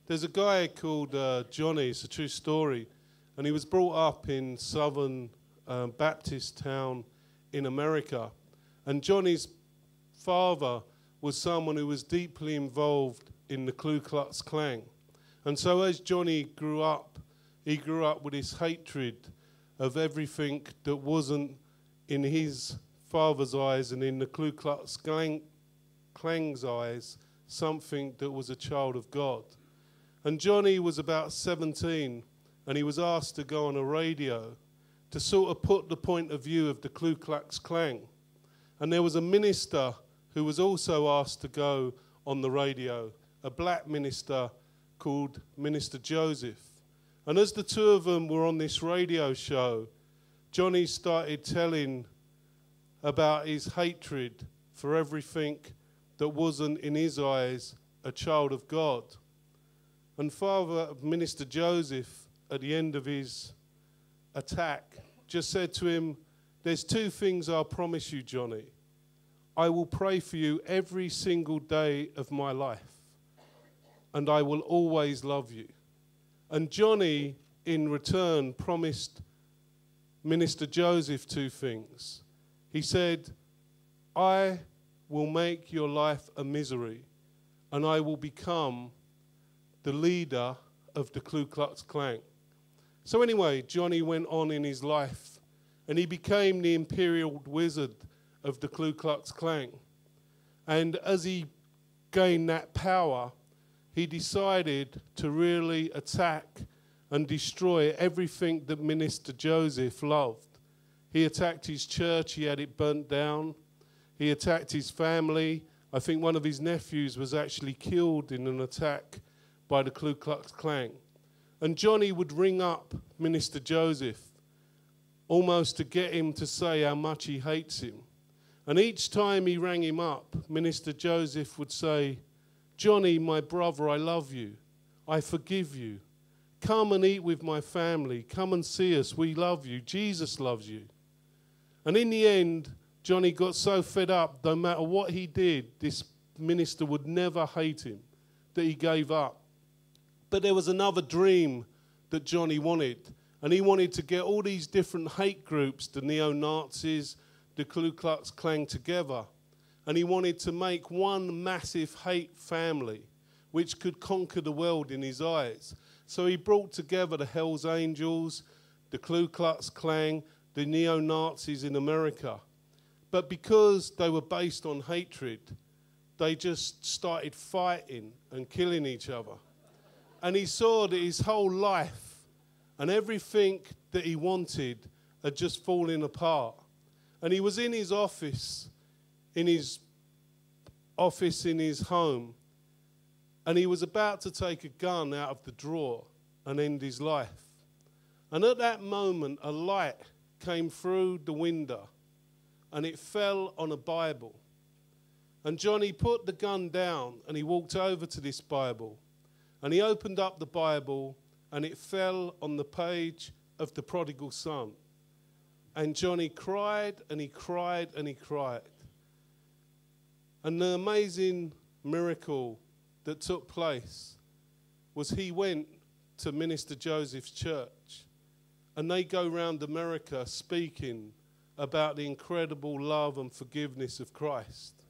There's a guy called Johnny, it's a true story, and he was brought up in southern Baptist town in America. And Johnny's father was someone who was deeply involved in the Ku Klux Klan. And so as Johnny grew up, he grew up with this hatred of everything that wasn't in his father's eyes and in the Ku Klux Klan's eyes, something that was a child of God. And Johnny was about 17, and he was asked to go on a radio to sort of put the point of view of the Ku Klux Klan. And there was a minister who was also asked to go on the radio, a black minister called Minister Joseph. And as the two of them were on this radio show, Johnny started telling about his hatred for everything that wasn't, in his eyes, a child of God. And Father Minister Joseph, at the end of his attack, just said to him, "There's two things I'll promise you, Johnny. I will pray for you every single day of my life, and I will always love you." And Johnny, in return, promised Minister Joseph two things. He said, "I will make your life a misery, and I will become the leader of the Ku Klux Klan." So anyway, Johnny went on in his life, and he became the imperial wizard of the Ku Klux Klan. And as he gained that power, he decided to really attack and destroy everything that Minister Joseph loved. He attacked his church, he had it burnt down. He attacked his family. I think one of his nephews was actually killed in an attack by the Ku Klux Klan. And Johnny would ring up Minister Joseph almost to get him to say how much he hates him. And each time he rang him up, Minister Joseph would say, "Johnny, my brother, I love you. I forgive you. Come and eat with my family. Come and see us. We love you. Jesus loves you." And in the end, Johnny got so fed up, no matter what he did, this minister would never hate him, that he gave up. But there was another dream that Johnny wanted, and he wanted to get all these different hate groups, the neo-Nazis, the Ku Klux Klan together, and he wanted to make one massive hate family which could conquer the world in his eyes. So he brought together the Hells Angels, the Ku Klux Klan, the neo-Nazis in America. But because they were based on hatred, they just started fighting and killing each other. And he saw that his whole life and everything that he wanted had just fallen apart. And he was in his office in his home, and he was about to take a gun out of the drawer and end his life. And at that moment, a light came through the window, and it fell on a Bible. And Johnny put the gun down, and he walked over to this Bible, and he opened up the Bible, and it fell on the page of the prodigal son. And Johnny cried, and he cried, and he cried. And the amazing miracle that took place was he went to Minister Joseph's church, and they go around America speaking about the incredible love and forgiveness of Christ.